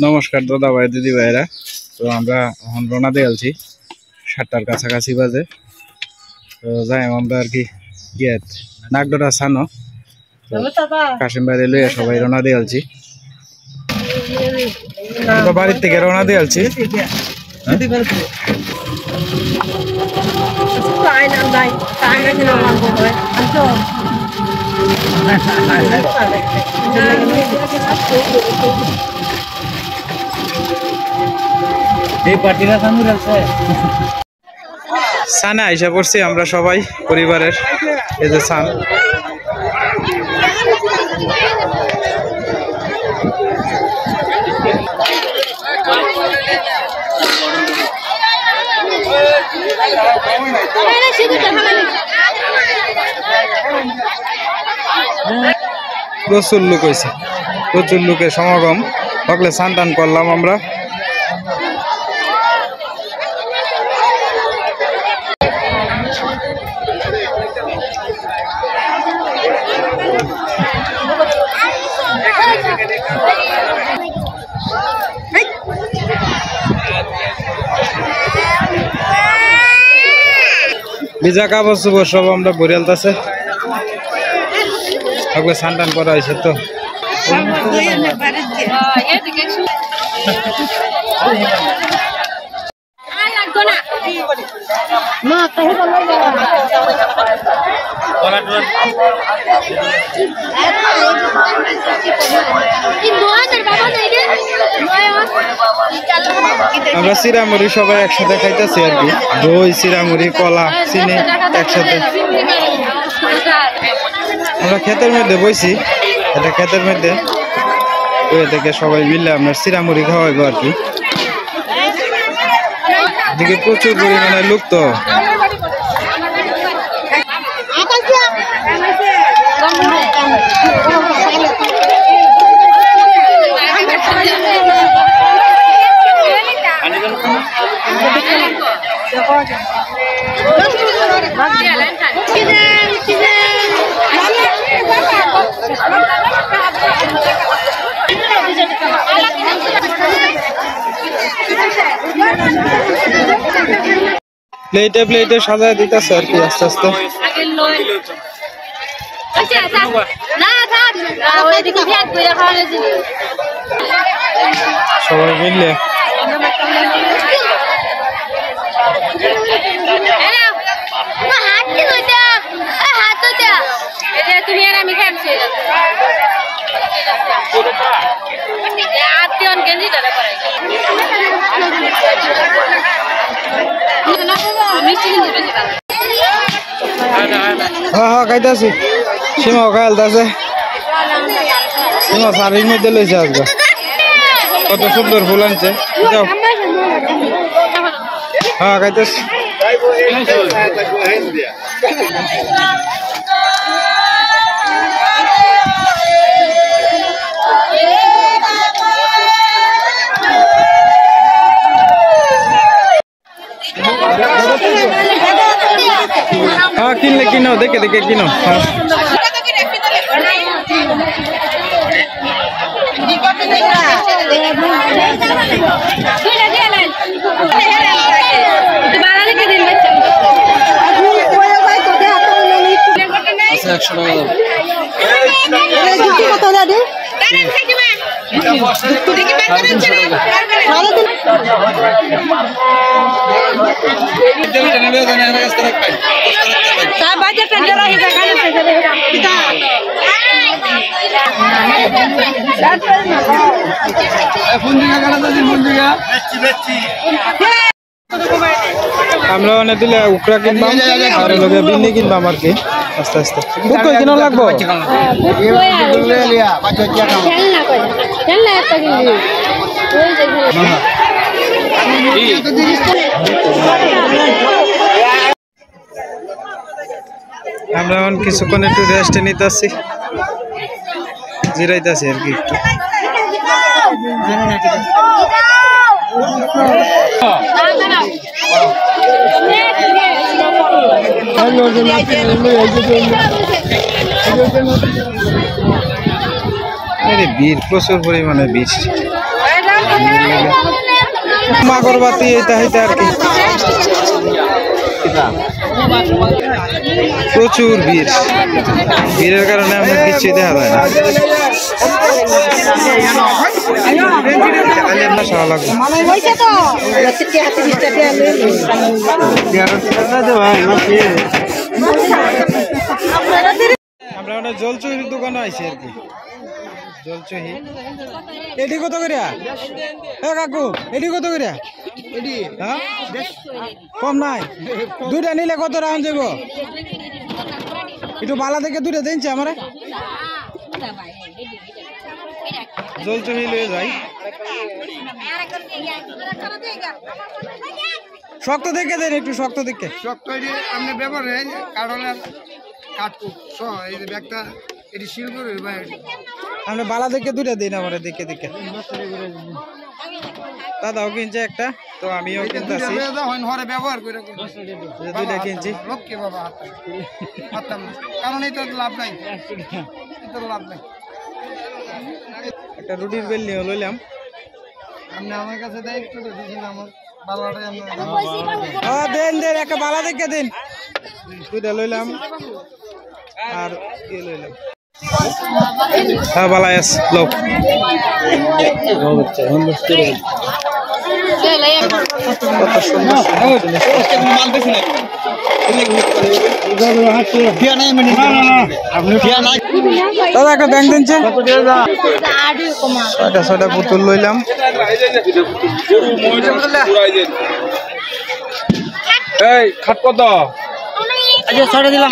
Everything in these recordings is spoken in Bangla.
নমস্কার দাদা ভাই দিদি ভাইরা। তো আমরা এখন রওনা দিয়ে আলছি 7টার কাছাকাছি বাজে। তো যাই আমরা আর কি গিয়েত নাগডোরা সানো কাশিম বাইরে লইয়া সবাই রওনা দিয়ে আলছি। তো বাড়ির থেকে রওনা দিয়ে আলছি। সানে আইসা পড়ছি আমরা সবাই পরিবারের। এই যে সান প্রচুর লোক হয়েছে, প্রচুর লোকের সমাগম। সকলে স্নান টান করলাম আমরা। ভিজা কাপড় চোপড় সব আমরা ভরে আলতাছে। আপনাকে স্নান টান করা হয়েছে তো। আমরা চিরামুড়ি সবাই একসাথে খাইতেছি আর কি। দই, চিরামুড়ি, কলা, চিনি একসাথে। আমরা ক্ষেতের মধ্যে বইছি, এটা ক্ষেতের মধ্যে ওই থেকে সবাই মিলে আমরা চিরামুড়ি খাওয়াইবো আর কি। এদিকে প্রচুর পরিমাণে লোক তো। প্লেটে প্লেটে সাজায় দিতেছে আর কি আস্তে আস্তে। সবাই মিললে তুমি আর আমি খাচ্ছি খাইতেছি। সীমা খাইলতেছে, সীমা শাড়ির মধ্যে লইছে আজকে। কত সুন্দর ফুল আনছে। যাও হ্যাঁ খাইতেছি। हाँ किनले किनो देखे देखे किनो। हाँ আমরা অনেক দিলে উকরা কিনবাম আর লগে বিন্নি কিনবাম আর কি আস্তে আস্তে। বুক কই কিনো লাগবো? আমরা এখন কিছুক্ষণ একটু রেস্ট নিতেছি, জিরাইতেছি আর কি একটু। ভিড় প্রচুর পরিমাণে ভিড়। আগরবাতি এটা হইতে আর কি প্রচুর ভিড়ের কারণে আমরা কিছু দেখা যায় না সারা লাগবে আমরা ওটা জলচুরির দোকানে আইছি আর কি জলচুহি এটি কত করিয়া কাকু এটি কত করিয়া হ্যাঁ কম নাই দুইটা নিলে কত রাউন্ড যাব একটু বালা থেকে দুইটা দিনছে আমার জলচুহি লয়ে যাই শক্ত দেখে দেন একটু শক্ত দেখে শক্ত আপনি ব্যবহারে কাঠলের কাঠকু এই যে ব্যাগটা এটি শিল করে আমরা বালা দেখে দুইটা দিন আমার দেখে দেখে দাদাও কিনছে একটা তো আমিও কিনতেছি ব্যবহার করে দুইটা কিনছি লক্ষ্মী বাবা হাততাম না কারণ এই তো লাভ নাই লাভ নাই একটা রুটির বেল নিয়ে লইলাম আপনি আমার কাছে দেয় একটু দিয়েছেন আমার বালাটাই দেন দেন একটা বালা দেখে দিন দুইটা লইলাম আর কি লইলাম হ্যাঁ বালাই আছে লোক দাদা একটা ব্যাংক দিনছে ছয়টা পুতুল লইলাম এই খাট কত ছয়টা দিলাম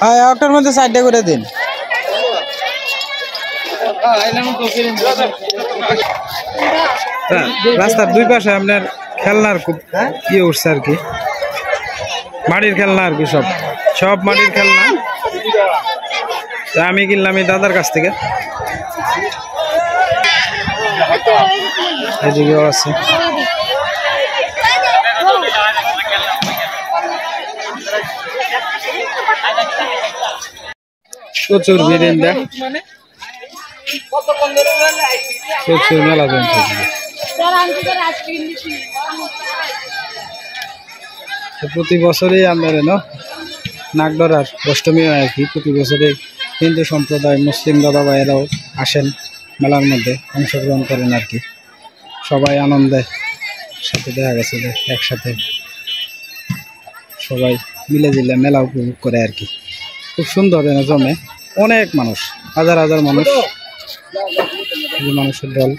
হ্যাঁ একটার মধ্যে 60টা করে দিন রাস্তার দুই পাশে আপনার খেলনার খুব ইয়ে উঠছে আর কি মাটির খেলনা আর কি সব মাটির খেলনা আমি কিনলাম এই দাদার কাছ থেকে এদিকেও আছে প্রচুর ভিড় প্রচুর মেলা জমছে প্রতি বছরই আমরা নাগডরার অষ্টমী হয় আর কি প্রতি বছরে হিন্দু সম্প্রদায় মুসলিম দাদা ভাইয়েরাও আসেন মেলার মধ্যে অংশগ্রহণ করেন আর কি সবাই আনন্দের সাথে দেখা গেছে যে একসাথে সবাই মিলে জিলে মেলা উপভোগ করে আর কি খুব সুন্দর জমে অনেক মানুষ হাজার হাজার মানুষ মানুষের দল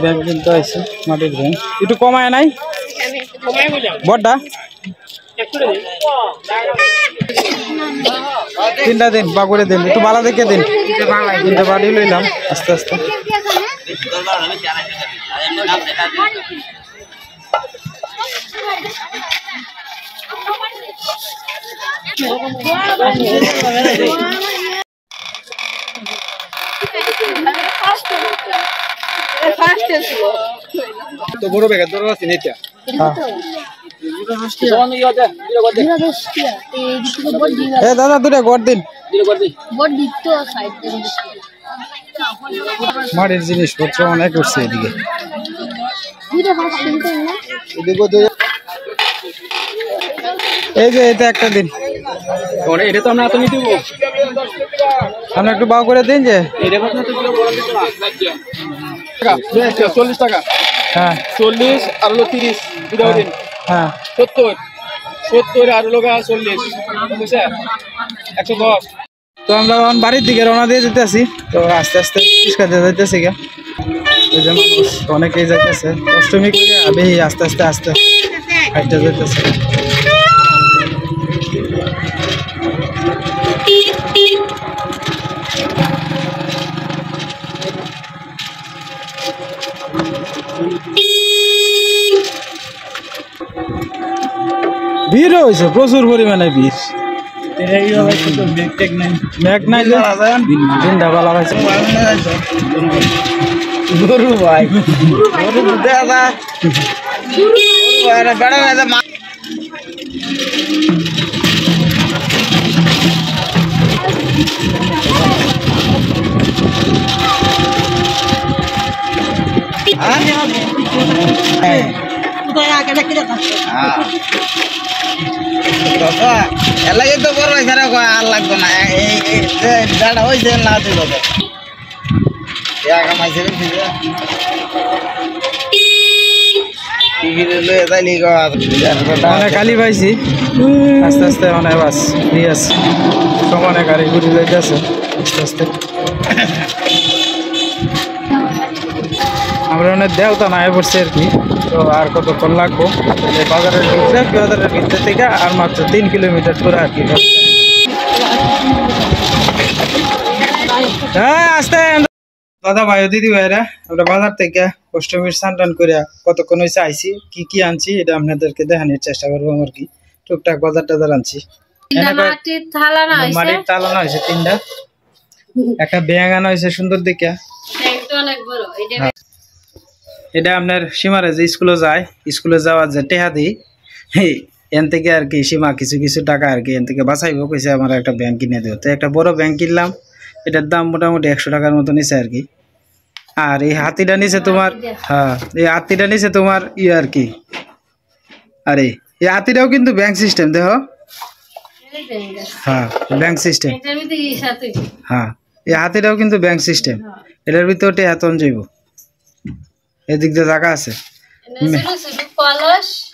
ব্যাংক কিনতে আছে মাটির ব্যাংক একটু কমায় নাই বড়টা তিনটা দিন বা করে দিন একটু ভালো দেখে দিন তিনটা বাড়ি লইলাম আস্তে আস্তে তো বড় ব্যাগ ধরো আছে নেটা দাদা দুটা গড় দিন মাটির জিনিসপত্র অনেক উঠছে এদিকে এই যে এটা একটা দিন এটা তো আমরা এত দিব আমরা একটু বাউ করে দিন যে 40 টাকা হ্যাঁ 40 আর হলো 30 দুটো দিন হ্যাঁ 70 আর হলো 40 বুঝছে 110 তো আমরা এখন বাড়ির দিকে রওনা দিয়ে যেতেছি তো আস্তে আস্তে রিক্সাতে যাইতেছি গা ওই যে মানুষ অনেকেই যাইতেছে অষ্টমী করে বেশি আস্তে আস্তে আস্তে হাইটে যাইতেছে ভিড় হয়েছে প্রচুর পরিমাণে ভিড় মেঘ নাই যে দিনটা ভালো হয়েছে গরু ভাই গরু দাদা বেড়া বেড়া এলাকায় তো বড় এখানে আর লাগতো না দাঁড়া হয়েছে না দিল কামাইছে অনেক কালি পাইছি আস্তে আস্তে অনেক বাস ফ্রি আছে সব অনেক গাড়ি ঘুরে যাইতে আছে আস্তে আস্তে আমরা অনেক দেওতা না পড়ছি আর কি তো আর কতক্ষণ লাগবো বাজারের ভিতরে থেকে আর মাত্র 3 কিলোমিটার করে আর কি হ্যাঁ আস্তে দাদা ভাই দিদি ভাইরা আমরা বাজার থেকে অষ্টমীর স্নান করে কতক্ষণ হয়েছে আইছি কি কি আনছি এটা আপনাদেরকে দেখানোর চেষ্টা করবো আমার কি টুকটাক বাজার টাজার আনছি মাটির থালানা হইছে মাটির তালানো হয়েছে 3টা একটা ব্যাঙ আনা হয়েছে সুন্দর দেখে ব্যাংকটা অনেক বড় এটা আপনার সীমারে যে স্কুলে যাওয়ার যে টেহা দিই এন থেকে আর কি সীমা কিছু কিছু টাকা আর কি এন থেকে বাঁচাইবো কইছে আমার একটা ব্যাংক কিনে দেবো তো একটা বড় ব্যাংক কিনলাম এটার দাম মোটামুটি 100 টাকার মতো নিছে আর কি আর এই হাতিটা নিচে তোমার হ্যাঁ এই হাতিটা নিচে তোমার আর কি আরে এই হাতিটাও কিন্তু ব্যাংক সিস্টেম দেখো হ্যাঁ ব্যাংক সিস্টেম হ্যাঁ এই হাতিটাও কিন্তু ব্যাংক সিস্টেম এটার ভিতরে টেহা তন যাইব এদিক দিয়ে জায়গা আছে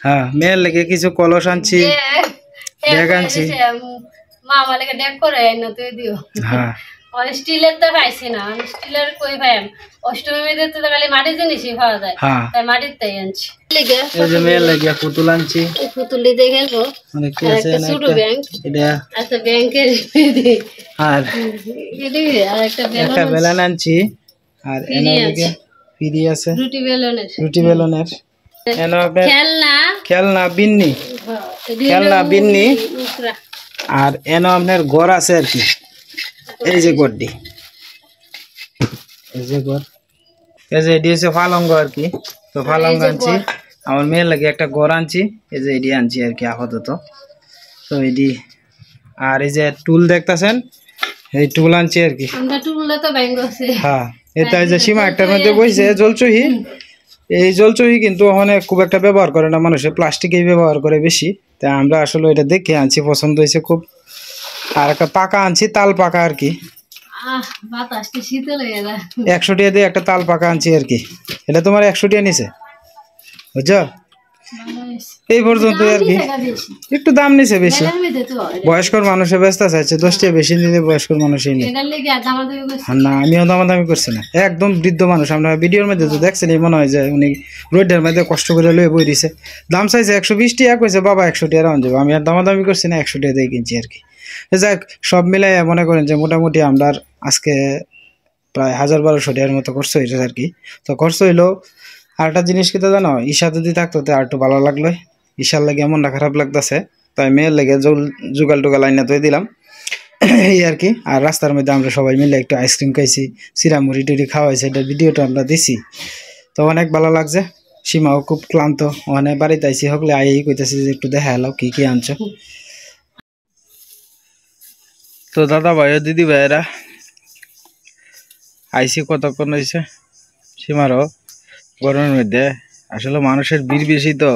হ্যাঁ মেয়ের লেগে কিছু কলস আনছি ব্যাগ আনছি হ্যাঁ স্টিলের তো পাইছি না স্টিলের কই পাইম অষ্টমীতে তো খালি মাটির জিনিসই পাওয়া যায় তাই মাটির তাই আনছি এই যে মেয়ের লেগে পুতুল আনছি পুতুল দিয়ে খেলবো অনেক কি আছে না ছোট ব্যাংক এটা আচ্ছা ব্যাংকের আর এদিকে আর একটা বেলন আনছি আর এনে লেগে ফ্রি আছে রুটি বেলনের এনে আপনার খেলনা বিন্নি আর এনে আপনার ঘর আছে আর কি এই যে গড়টি এই যে ঘর এই যে এটি হচ্ছে পালঙ্গ আর কি তো পালঙ্গ আনছি আমার মেয়ের লাগে একটা ঘর আনছি এই যে এটি আনছি আর কি আপাতত তো এটি আর এই যে টুল দেখতেছেন এই টুল আনছি আর কি হ্যাঁ এটা এই যে সীমা একটার মধ্যে বইছে জলচহি এই জলচহি কিন্তু ওখানে খুব একটা ব্যবহার করে না মানুষে প্লাস্টিকেই ব্যবহার করে বেশি তা আমরা আসলে এটা দেখে আনছি পছন্দ হয়েছে খুব আর একটা পাকা আনছি তাল পাকা আর কি 100 টাকা দিয়ে একটা তাল পাকা আনছি আর কি এটা তোমার 100 টাকা নিছে বুঝছো এই পর্যন্ত আর কি একটু দাম নিছে বেশি বয়স্কর মানুষের ব্যস্ত চাইছে 10 টাকা বেশি নিলে বয়স্কর মানুষই নেই না আমিও দামাদামি করছি না একদম বৃদ্ধ মানুষ আমরা ভিডিওর মধ্যে তো দেখছেন মনে হয় যে উনি রোডের মধ্যে কষ্ট করে লয়ে বই দিছে দাম চাইছে 120 টাকা কইছে বাবা 100 টাকা রাউন্ড যাবো আমি আর দামাদামি করছি না 100 টাকা দিয়ে কিনছি আর কি যাক সব মিলাই মনে করেন যে মোটামুটি আমরা আজকে প্রায় 1000-1200 টাকার মতো খরচ হয়েছে আর কি তো খরচ হইলো আর একটা জিনিস কি তো জানো ঈশা যদি থাকতো তো আর একটু ভালো লাগলো ঈশার লাগে এমনটা খারাপ লাগতেছে তাই মেয়ের লেগে জুগাল টুগাল আইনা তো দিলাম এই আর কি আর রাস্তার মধ্যে আমরা সবাই মিলে একটু আইসক্রিম খাইছি চিরামুড়ি টুড়ি খাওয়াইছি এটা ভিডিওটা আমরা দিছি তো অনেক ভালো লাগছে সীমাও খুব ক্লান্ত ওখানে বাড়িতে আইসি হকলে আই কইতেছি যে একটু দেখা এলাও কি কি আনছো তো দাদা ভাই দিদি ভাইরা আইসি কতক্ষণ হয়েছে সীমারও গরমের মধ্যে আসলে মানুষের ভিড় বেশি তো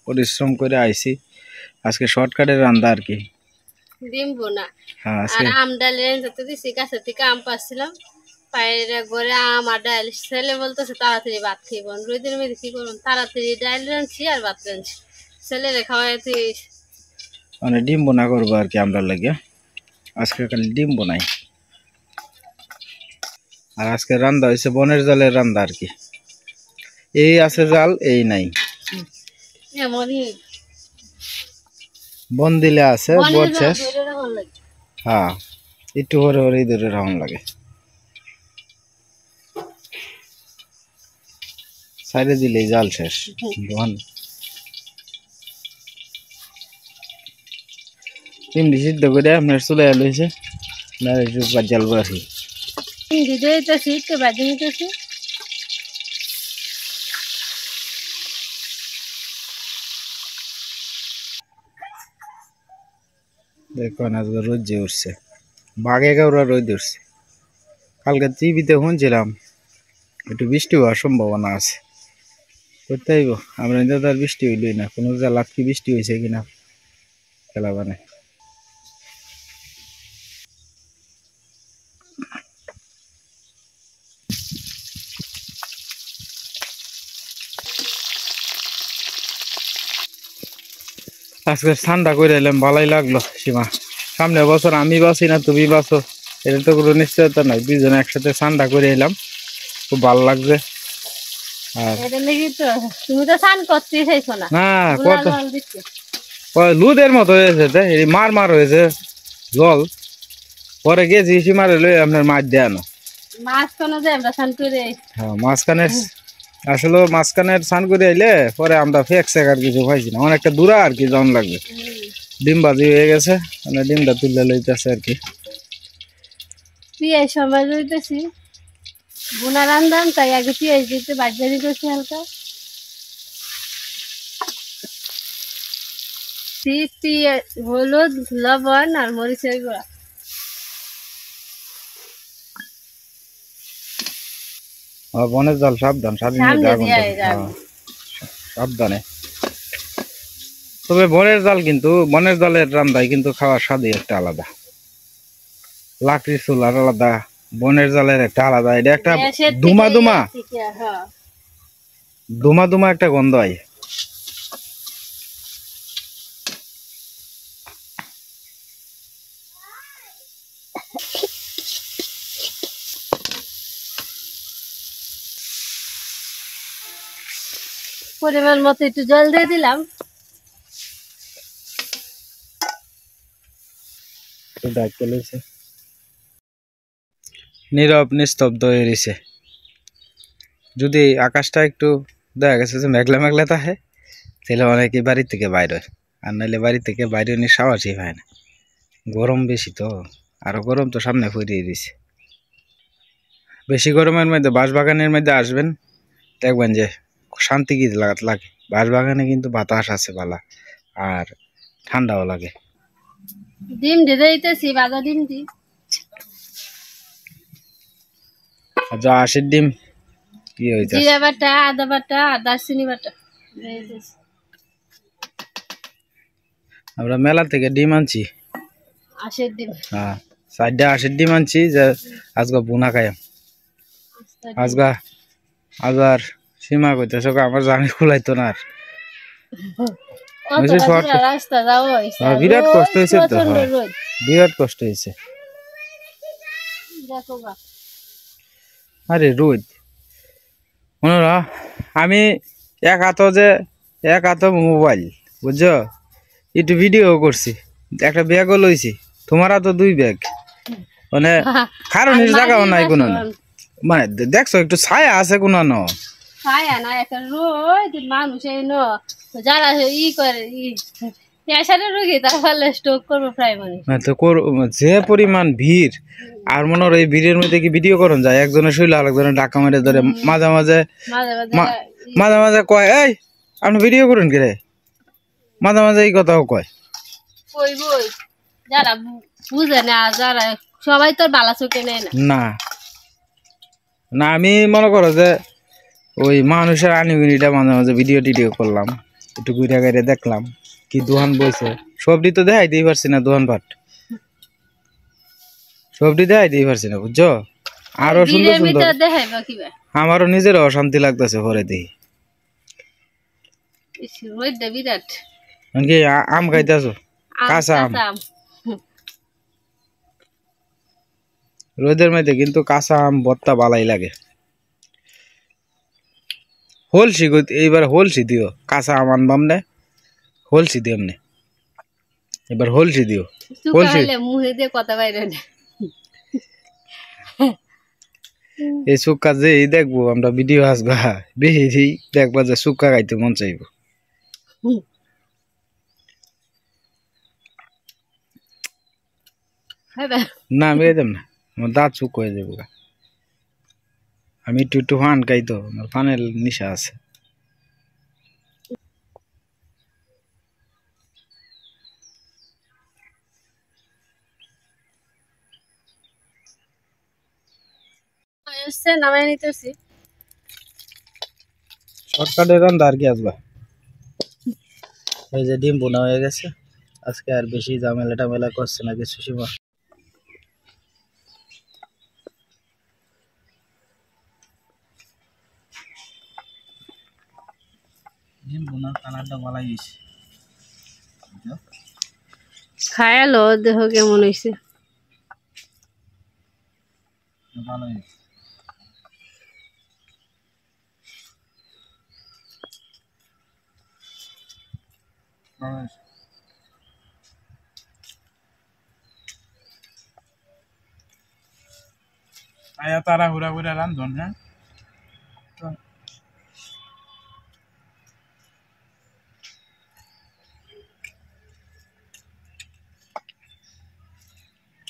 পরিশ্রম করে আইসি আজকে শর্টকাটের রান্না আর কি আর আম ডাল যত দিছি গাছের থেকে আম পাচ্ছিলাম পায়ের ঘরে আম আর ডাল ছেলে বলতেছে তাড়াতাড়ি ভাত খাইব রোদের মধ্যে কি করুন তাড়াতাড়ি ডাল রাঁধছি আর ভাত রাঁধছি ছেলেরে খাওয়াইতে মানে ডিম বোনা করবো আর কি আমরা লাগে আজকে খালি ডিম বোনাই আর আজকে রান্না হয়েছে বনের জালের রান্না আর কি এই আছে জাল এই নাই বন দিলে আছে বন শেষ হ্যাঁ একটু হরে হরে ধরে রাউন লাগে সাইডে দিলেই জাল শেষ বন চিমড়ি সিদ্ধ করে আপনার চলে এসে না একটু জ্বালবো আর কি দিতে দিতেছি একটু বাজি নিতেছি দেখুন আজকে রোদ যে উঠছে বাঘে ওরা রোদ উঠছে কালকে টিভিতে শুনছিলাম একটু বৃষ্টি হওয়ার সম্ভাবনা আছে করতে হইব আমরা তো আর বৃষ্টি হইলই না কোনো জেলাত কি বৃষ্টি হয়েছে কিনা খেলা বানে আজকে ঠান্ডা করে এলাম ভালোই লাগলো সীমা সামনে বছর আমি বাঁচি না তুমি বাঁচো এটা তো কোনো নিশ্চয়তা নাই দুজনে একসাথে ঠান্ডা করে এলাম খুব ভালো লাগছে আর তুমি তো স্নান করতে চাইছো না না কত লুদের মতো হয়েছে মার মার হয়েছে জল পরে গেছি সীমারে লই আপনার মাছ দেয়ানো মাঝখানে যে আমরা স্নান করে হ্যাঁ মাঝখানের আসলে মাঝখানের স্নান করে আইলে পরে আমরা ফেক সেক আর কিছু পাইছি না অনেকটা দূরা আর কি যাওয়ান লাগবে ডিম বাজি হয়ে গেছে মানে ডিমটা তুলে লইতেছে আর কি পিঁয়াজ সময় লইতেছি বোনা রান্ধান তাই আগে পিঁয়াজ দিতে বাজিয়ে দিতেছি হালকা হলুদ লবণ আর মরিচের গুঁড়া বনের জল সাবধান সাবধানে তবে বনের জাল কিন্তু বনের জলের রান্নায় কিন্তু খাওয়ার স্বাদই একটা আলাদা লাকড়ির চুলার আলাদা বনের জালের একটা আলাদা এটা একটা ধুমা ধুমা ধুমা ধুমা একটা গন্ধ হয় পরিমাণ মতো একটু জল দিয়ে দিলাম নীরব নিস্তব্ধ হয়ে রয়েছে যদি আকাশটা একটু দেখা গেছে যে মেঘলা মেঘলা থাকে তাহলে অনেকে বাড়ি থেকে বাইরে আর নাহলে বাড়ি থেকে বাইরে নিয়ে সাহসই হয় না গরম বেশি তো আরো গরম তো সামনে ফুরিয়ে দিছে বেশি গরমের মধ্যে বাঁশবাগানের মধ্যে আসবেন দেখবেন যে শান্তি কি লাগে বাঁশবাগানে কিন্তু বাতাস আছে ভালো আর ঠান্ডাও লাগে ডিম দিয়ে দিতেছি বাজা ডিম দি যা আশির ডিম কি হইছে জিরা বাটা আদা বাটা আর দারচিনি বাটা আমরা মেলা থেকে ডিম আনছি আশির ডিম হ্যাঁ 4.80 ডিম আনছি যে আজকে বোনা খাই আজগা আবার সীমা কইতেছ আমার জানি খুলাইতো না আর বিরাট কষ্ট হয়েছে তো বিরাট কষ্ট হয়েছে আরে রোদ মনোরা আমি এক হাতে মোবাইল বুঝছো একটু ভিডিও করছি একটা ব্যাগও লইছি তোমার তো 2 ব্যাগ মানে কারণের জায়গাও নাই কোনো মানে দেখছো একটু ছায়া আছে কোনো না ছায়া না একটা রোদ মানুষ এই ন যারা ই করে প্রেসারের রোগী তাহলে স্ট্রোক করবো প্রায় মানে তো যে পরিমাণ ভিড় আর মনে হয় এই ভিড়ের মধ্যে কি ভিডিও করুন যায় একজনের শৈল আরেকজনের ডাকা মেরে ধরে মাঝে মাঝে কয় এই আপনি ভিডিও করুন কি রে মাঝে মাঝে এই কথাও কয় যারা বুঝে না যারা সবাই তোর বালা চোখে নেয় না না আমি মনে করো যে ওই মানুষের আনিগুনিটা মাঝে মাঝে ভিডিও টিডিও করলাম একটু ঘুরে ঘুরে দেখলাম কি দোকান বইছে সবটি তো দেখাইতেই পারছি না দোকান পাট সবটি দেখাইতেই পারছি না বুঝছো আরো সুন্দর সুন্দর আমারও নিজের অশান্তি লাগতেছে পরে দেখি আম খাইতেছো কাঁচা আম রোদের মধ্যে কিন্তু কাঁচা আম ভর্তা ভালাই লাগে হোলসি এইবার হোলসি দিও কাঁচা আম আনবাম না হোলসি দিও এমনি এবার হোলসি দিও হোলসি মুখে দিয়ে কথা বাইরে না এই শুক্কা যে দেখবো আমরা ভিডিও আসবা বেশি দেখবা যে শুক্কা খাইতে মন চাইব না আমি খাইতাম না, আমার দাঁত চুক হয়ে যাবো গা। আমি একটু একটু ফান খাই তো, আমার ফানের নিশা আছে। এসছে নামাই নিতেছি। শর্টকাটে রান্না আর কি আসবা। এই যে ডিম বোনা হয়ে গেছে, আজকে আর বেশি ঝামেলা টামেলা করছে না কিছু সীমা। ডিম বোনার কালারটা ভালোই হয়েছে, খায়ালো দেহ কেমন হয়েছে। ভালো হয়েছে। আয়া তারা হুরা হুরা রান্ধন, হ্যাঁ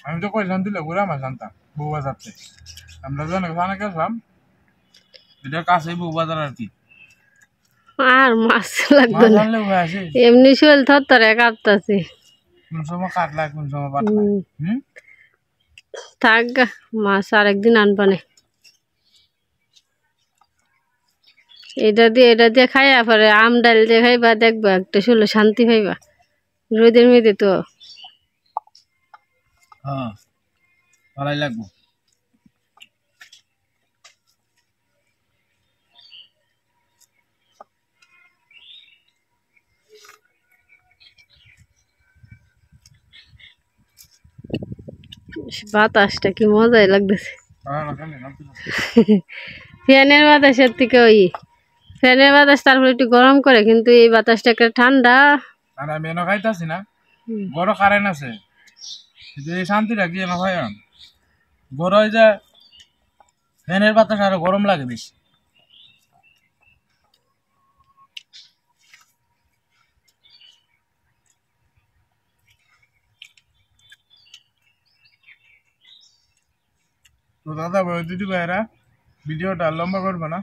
আমি তো কইলাম দিলে ঘুরা মাছ আনতাম বউ বাজারতে। আমরা যখন ওখানে গেছিলাম, এটা কাছেই বউ বাজার আর কি। আর মাছ লাগবে মাছ না, আনলে হয়ে আসে, এমনি শোল থরথরে কাঁপতাছে। কোন সময় কাটলা কোন সময় পাতলা। থাক গা, মাছ আরেকদিন আনবানে। এটা দিয়ে খাইয়া পরে আম ডাল দিয়ে খাইবা, দেখবা একটা শোলে শান্তি পাইবা। রোদের মেয়েদে তো হ্যাঁ ভালোই লাগবো। বাতাসটা কি মজাই লাগতেছে। ফ্যানের বাতাসের থেকে ফ্যানের বাতাস তারপরে একটু গরম করে, কিন্তু এই বাতাসটা একটা ঠান্ডা। আর আমি এনে খাইতাছি না, বড় কারেন্ট আছে, কিন্তু এই শান্তি রাখি না ভাই। বড় হয়ে যায় ফ্যানের বাতাস আরো গরম লাগে বেশি। তো দাদা ভাই দিদি ভাইরা, ভিডিওটা লম্বা করবে না,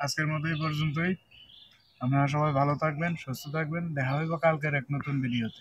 আজকের মতো এই পর্যন্তই। আপনারা সবাই ভালো থাকবেন, সুস্থ থাকবেন, দেখা হইব কালকের এক নতুন ভিডিওতে।